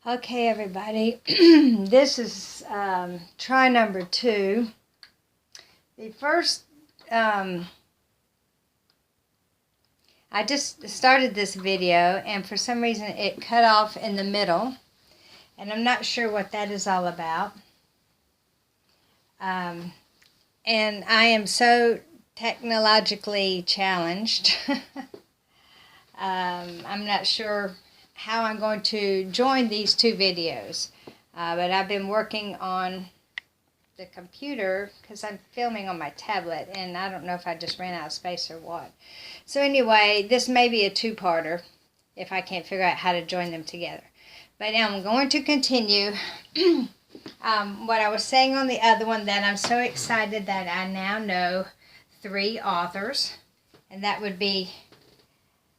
Okay, everybody, this is try number 2. The first, I just started this video, and for some reason it cut off in the middle, and I'm not sure what that is all about. And I am so technologically challenged. I'm not sure how I'm going to join these two videos, but I've been working on the computer because I'm filming on my tablet, and I don't know if I just ran out of space or what. So anyway, this may be a two-parter if I can't figure out how to join them together. But now I'm going to continue what I was saying on the other one, that I'm so excited that I now know 3 authors, and that would be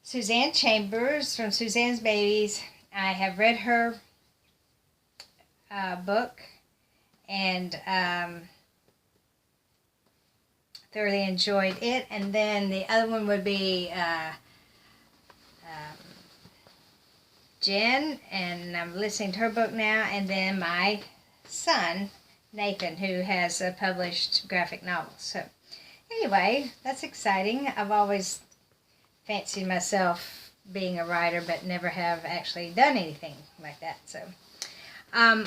Suzanne Chambers from Suzanne's Babies. I have read her book and thoroughly enjoyed it. And then the other one would be Jen, and I'm listening to her book now. And then my son, Nathan, who has published graphic novels. So anyway, that's exciting. I've always fancied myself being a writer, but never have actually done anything like that. So,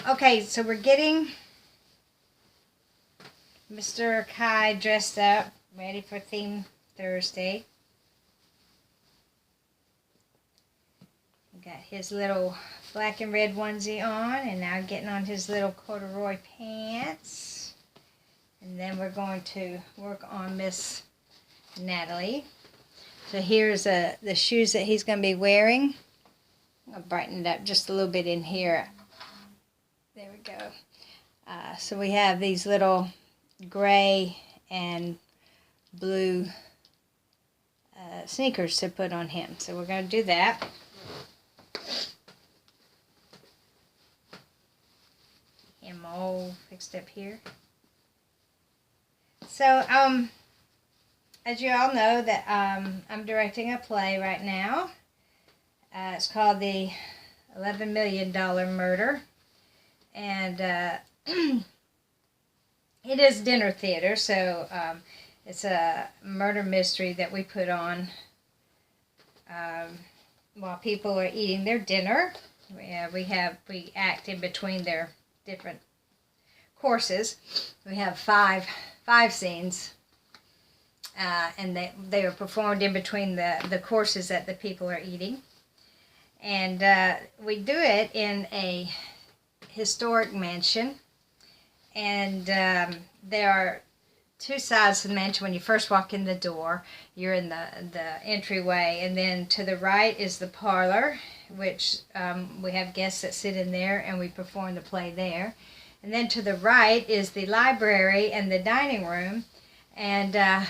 okay, so we're getting Mr. Kai dressed up, ready for Theme Thursday. Got his little black and red onesie on, and now getting on his little corduroy pants. And then we're going to work on Miss Natalie. So here's the shoes that he's going to be wearing. I'll brighten it up just a little bit in here. There we go. So we have these little gray and blue sneakers to put on him. So we're going to do that. Him all fixed up here. So, as you all know, that I'm directing a play right now. It's called The $11 Million Murder. And it is dinner theater, so it's a murder mystery that we put on while people are eating their dinner. We act in between their different courses. We have five scenes. And they are performed in between the courses that the people are eating. And we do it in a historic mansion. And there are 2 sides to the mansion. When you first walk in the door, you're in the entryway. And then to the right is the parlor, which we have guests that sit in there, and we perform the play there. And then to the right is the library and the dining room. And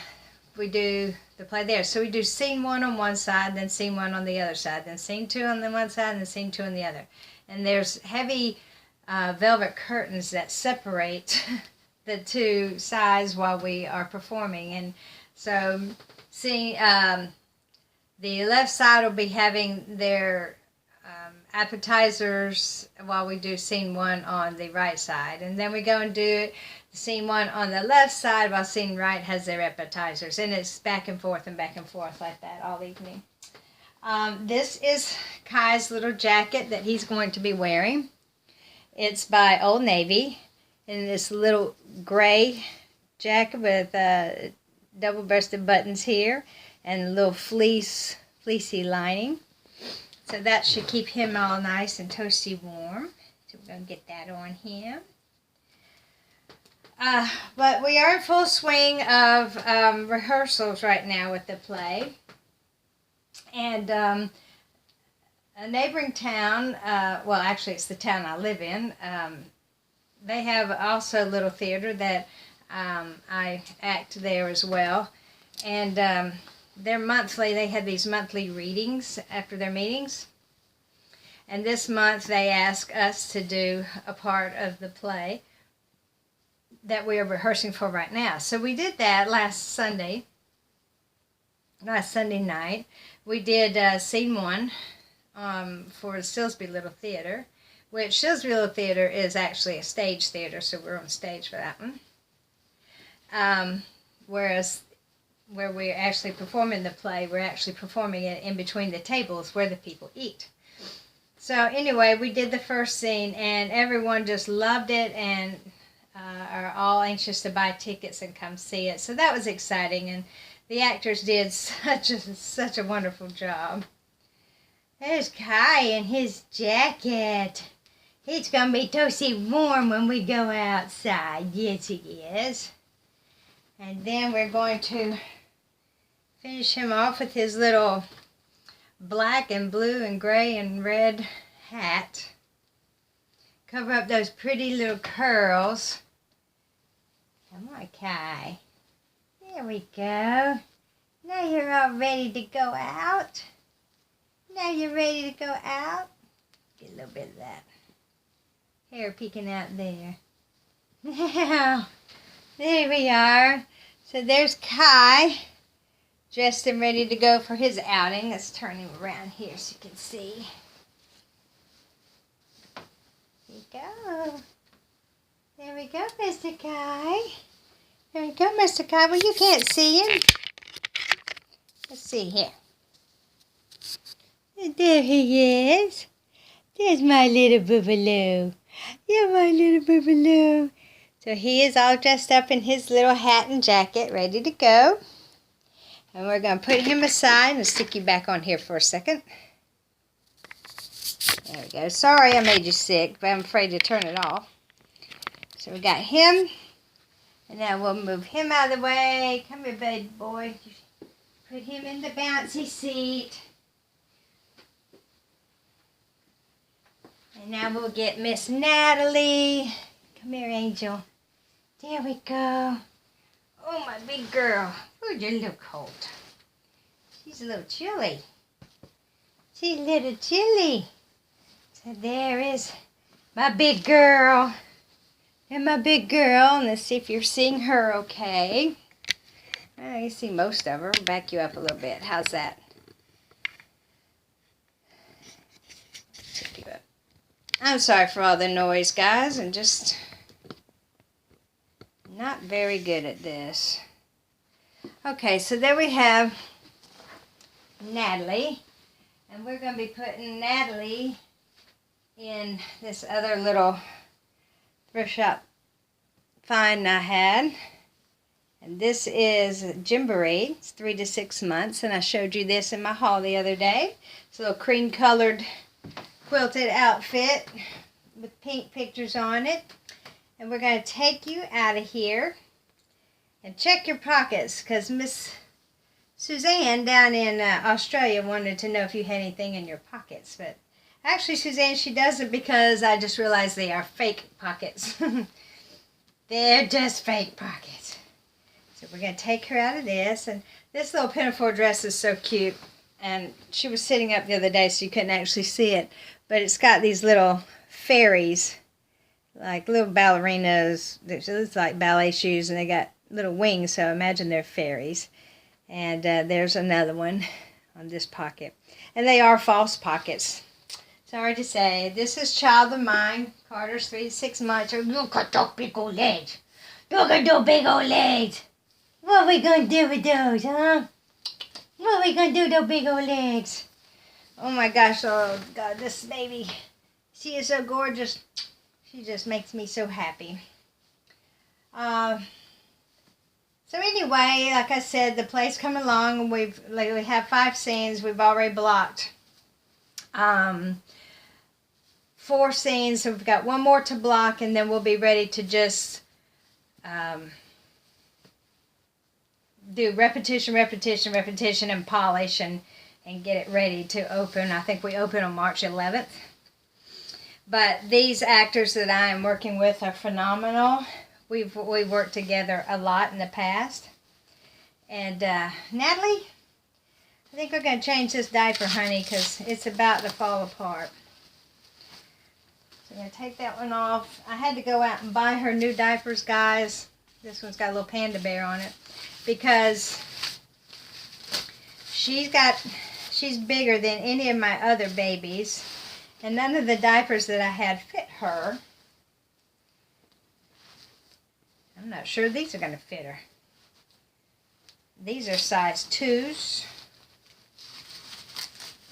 we do the play there. So we do scene 1 on one side, then scene 1 on the other side, then scene 2 on the one side, and then scene 2 on the other. And there's heavy velvet curtains that separate the 2 sides while we are performing. And so the left side will be having their appetizers while we do scene 1 on the right side. And then we go and do scene 1 on the left side while scene right has their appetizers. And it's back and forth like that all evening. This is Kai's little jacket that he's going to be wearing. It's by Old Navy. And this little gray jacket with double-breasted buttons here and a little fleecy lining. So that should keep him all nice and toasty warm. So we're going to get that on him. But we are in full swing of rehearsals right now with the play. And a neighboring town, well, actually it's the town I live in, they have also a little theater that I act there as well. And they have these monthly readings after their meetings. And this month they ask us to do a part of the play that we are rehearsing for right now. So we did that last Sunday night. We did scene 1 for the Silsby Little Theater. which Shillsville Theater is actually a stage theater, so we're on stage for that one. Whereas where we're actually performing the play, we're actually performing it in between the tables where the people eat. So anyway, we did the first scene, and everyone just loved it and are all anxious to buy tickets and come see it. So that was exciting, and the actors did such a wonderful job. There's Kai in his jacket. It's going to be toasty warm when we go outside. Yes, it is. And then we're going to finish him off with his little black and blue and gray and red hat. Cover up those pretty little curls. Come on, Kai. There we go. Now you're all ready to go out. Now you're ready to go out. Get a little bit of that hair peeking out there. Now, there we are. So there's Kai, dressed and ready to go for his outing. Let's turn him around here so you can see. There we go. There we go, Mr. Kai. There we go, Mr. Kai. Well, you can't see him. Let's see here. There he is. There's my little boobaloo. Yeah, my little boobaloo. So he is all dressed up in his little hat and jacket, ready to go. And we're going to put him aside and stick you back on here for a second. There we go. Sorry I made you sick, but I'm afraid to turn it off. So we got him. And now we'll move him out of the way. Come here, baby boy. Put him in the bouncy seat. And now we'll get Miss Natalie. Come here, Angel. There we go. Oh, my big girl. Oh, you're a little cold. She's a little chilly. She's a little chilly. So there is my big girl. And my big girl. Let's see if you're seeing her okay. I see most of her. I'll back you up a little bit. How's that? Tip you up. I'm sorry for all the noise, guys. I'm just not very good at this. Okay, so there we have Natalie. And we're going to be putting Natalie in this other little thrift shop find I had. And this is Gymboree. It's 3 to 6 months. And I showed you this in my haul the other day. It's a little cream colored quilted outfit with pink pictures on it. And we're going to take you out of here and check your pockets, because Miss Suzanne down in Australia wanted to know if you had anything in your pockets. But actually, Suzanne, she doesn't, because I just realized they are fake pockets. They're just fake pockets. So we're going to take her out of this. And this little pinafore dress is so cute. And she was sitting up the other day, so you couldn't actually see it. But it's got these little fairies, like little ballerinas. It's like ballet shoes, and they got little wings, so imagine they're fairies. And there's another one on this pocket. And they are false pockets. Sorry to say. This is Child of Mine. Carter's 3 to 6 months. Look at those big old legs. Look at those big old legs. What are we going to do with those, huh? What are we going to do with those big old legs? Oh my gosh, oh God, this baby. She is so gorgeous. She just makes me so happy. So anyway, like I said, the play's coming along, and we have 5 scenes. We've already blocked 4 scenes. So we've got 1 more to block, and then we'll be ready to just do repetition, and polish and get it ready to open. I think we open on March 11th. But these actors that I am working with are phenomenal. We've worked together a lot in the past. And Natalie, I think we're going to change this diaper, honey, because it's about to fall apart. So I'm going to take that one off. I had to go out and buy her new diapers, guys. This one's got a little panda bear on it, because she's bigger than any of my other babies. And none of the diapers that I had fit her. I'm not sure these are going to fit her. These are size 2s.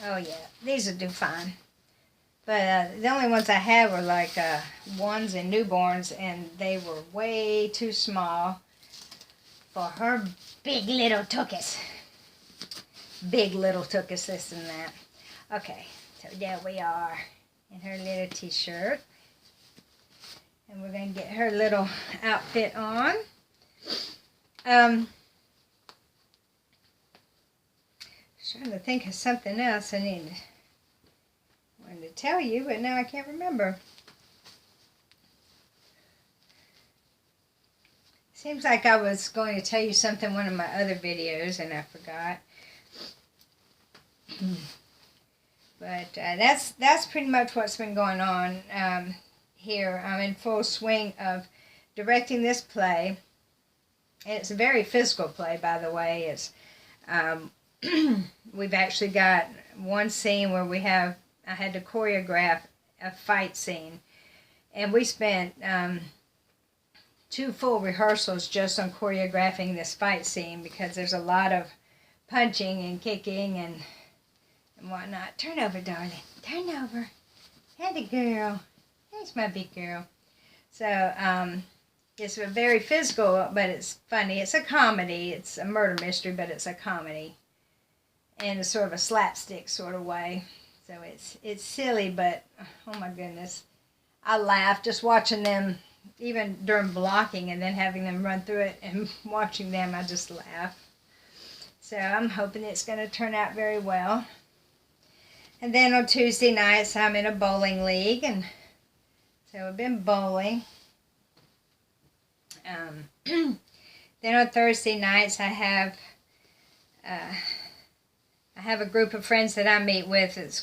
Oh yeah, these will do fine. But the only ones I had were like 1s and newborns, and they were way too small for her big little tuchus. Big little tuchus, this and that. Okay, so there we are in her little t-shirt. And we're going to get her little outfit on. Trying to think of something else I wanted to tell you, but now I can't remember. Seems like I was going to tell you something in one of my other videos and I forgot. But that's pretty much what's been going on here. I'm in full swing of directing this play. It's a very physical play, by the way. It's we've actually got one scene where I had to choreograph a fight scene, and we spent 2 full rehearsals just on choreographing this fight scene because there's a lot of punching and kicking and whatnot. Turn over, darling. Turn over. Hey, the girl. There's my big girl. So, it's a very physical, but it's funny. It's a comedy. It's a murder mystery, but it's a comedy. In a sort of a slapstick sort of way. So it's silly, but oh my goodness. I laugh just watching them, even during blocking and then having them run through it and watching them, I just laugh. So I'm hoping it's going to turn out very well. And then on Tuesday nights, I'm in a bowling league, and so I've been bowling. Then on Thursday nights, I have a group of friends that I meet with. It's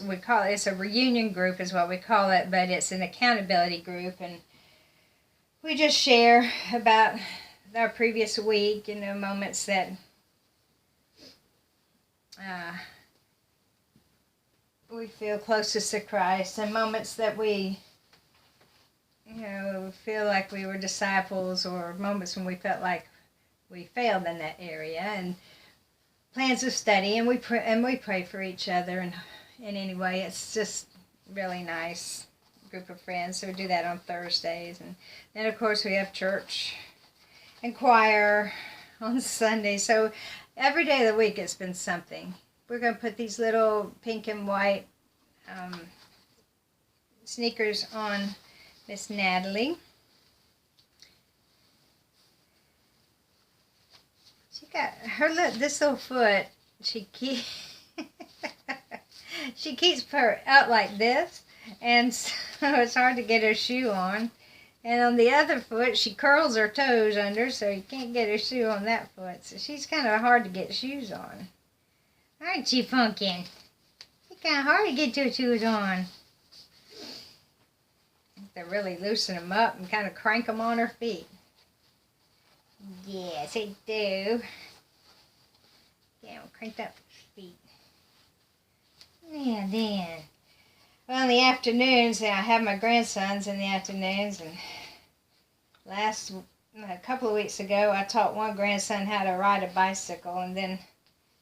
a reunion group, is what we call it, but it's an accountability group, and we just share about our previous week, moments that we feel closest to Christ, and moments that we feel like we were disciples, or moments when we felt like we failed in that area, and plans of study, and we pray for each other, and anyway, it's just really nice group of friends. So we do that on Thursdays, and then of course we have church and choir on Sunday. So every day of the week it's been something. We're going to put these little pink and white sneakers on Miss Natalie. She got this little foot. She keeps her out like this, and so it's hard to get her shoe on. And on the other foot, she curls her toes under, so you can't get her shoe on that foot. So she's kind of hard to get shoes on. Aren't you, Funkin'? It's kind of hard to get your shoes on. They really loosen them up and kind of crank them on her feet. Yes, they do. Yeah, we'll crank up her feet. Yeah, then. Well, in the afternoons, I have my grandsons in the afternoons, and a couple of weeks ago, I taught one grandson how to ride a bicycle, and then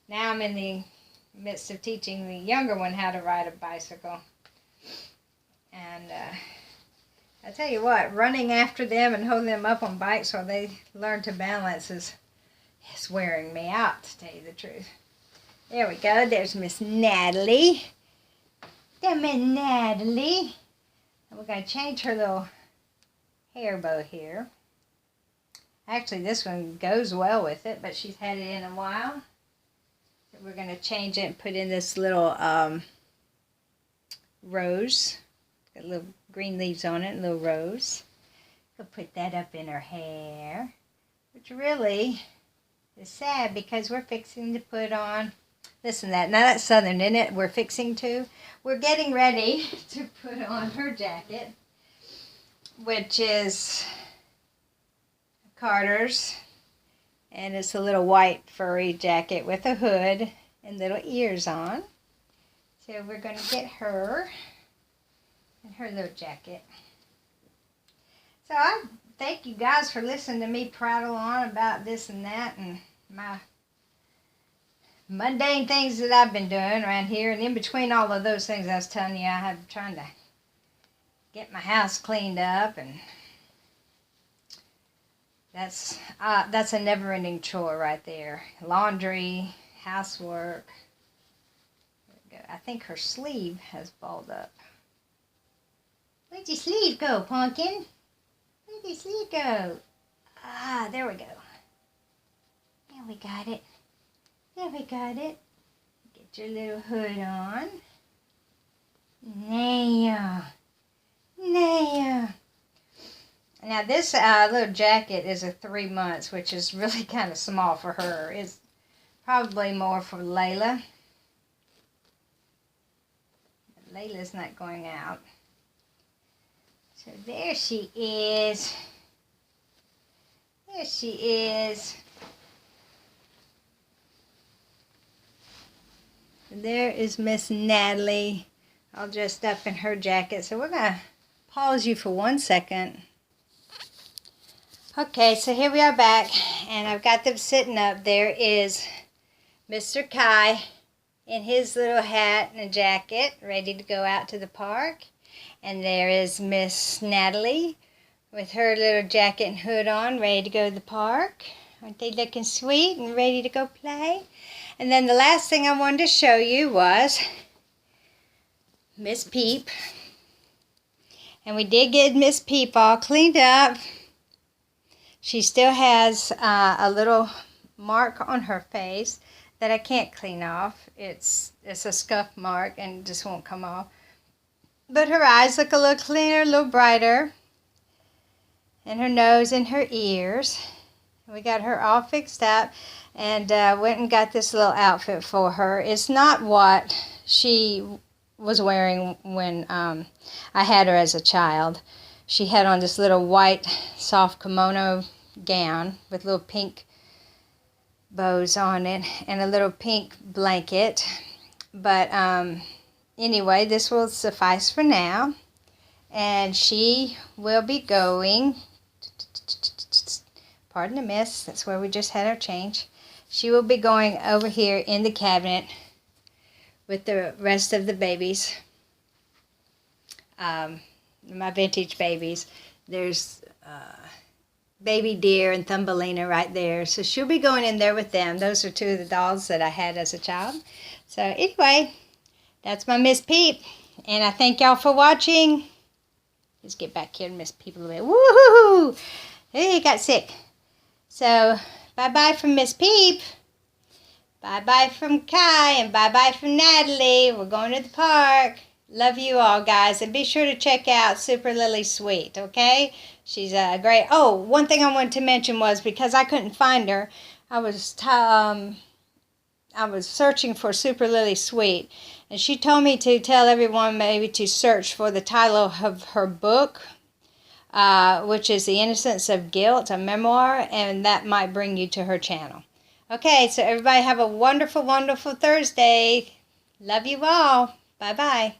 now I'm in the midst of teaching the younger one how to ride a bicycle. And I tell you what, running after them and holding them up on bikes while they learn to balance is wearing me out, to tell you the truth. There we go. There's Miss Natalie. There's Miss Natalie. And we're going to change her little hair bow here. Actually, this one goes well with it, but she's had it in a while. So we're going to change it and put in this little rose. Got little green leaves on it, a little rose. We'll put that up in her hair, which really is sad because we're fixing to put on this and that. Now that's Southern, isn't it? We're getting ready to put on her jacket, which is Carter's, and it's a little white furry jacket with a hood and little ears on. So we're going to get her her little jacket. So I thank you guys for listening to me prattle on about this and that and my mundane things that I've been doing around here. And in between all of those things I was telling you, I have trying to get my house cleaned up, and that's a never-ending chore right there. Laundry, housework. I think her sleeve has balled up. Where'd your sleeve go, Pumpkin? Where'd your sleeve go? Ah, there we go. There we got it. There we got it. Get your little hood on. Now. Now this little jacket is a 3 months, which is really kind of small for her. It's probably more for Layla. Layla's not going out. So there she is. There she is. There is Miss Natalie, all dressed up in her jacket. So we're going to pause you for 1 second. Okay, so here we are back, and I've got them sitting up. There is Mr. Kai in his little hat and jacket, ready to go out to the park. And there is Miss Natalie with her little jacket and hood on, ready to go to the park. Aren't they looking sweet and ready to go play? And then the last thing I wanted to show you was Miss Peep. And we did get Miss Peep all cleaned up. She still has a little mark on her face that I can't clean off. It's a scuff mark and it just won't come off. But her eyes look a little cleaner, a little brighter. And her nose and her ears. We got her all fixed up and went and got this little outfit for her. It's not what she was wearing when I had her as a child. She had on this little white soft kimono gown with little pink bows on it and a little pink blanket. But anyway, this will suffice for now. And she will be going, pardon the mess, that's where we just had our change. She will be going over here in the cabinet with the rest of the babies, my vintage babies. There's Baby Deer and Thumbelina right there. So she'll be going in there with them. Those are two of the dolls that I had as a child. So anyway, that's my Miss Peep. And I thank y'all for watching. Let's get back here and Miss Peep a little bit. Woohoo! Hey, got sick. So bye-bye from Miss Peep. Bye-bye from Kai and bye-bye from Natalie. We're going to the park. Love you all, guys. And be sure to check out Super Lily Sweet, okay? She's great. Oh, one thing I wanted to mention was because I couldn't find her, I was searching for Super Lily Sweet. And she told me to tell everyone maybe to search for the title of her book, which is The Innocence of Guilt, a memoir, and that might bring you to her channel. Okay, so everybody have a wonderful, wonderful Thursday. Love you all. Bye-bye.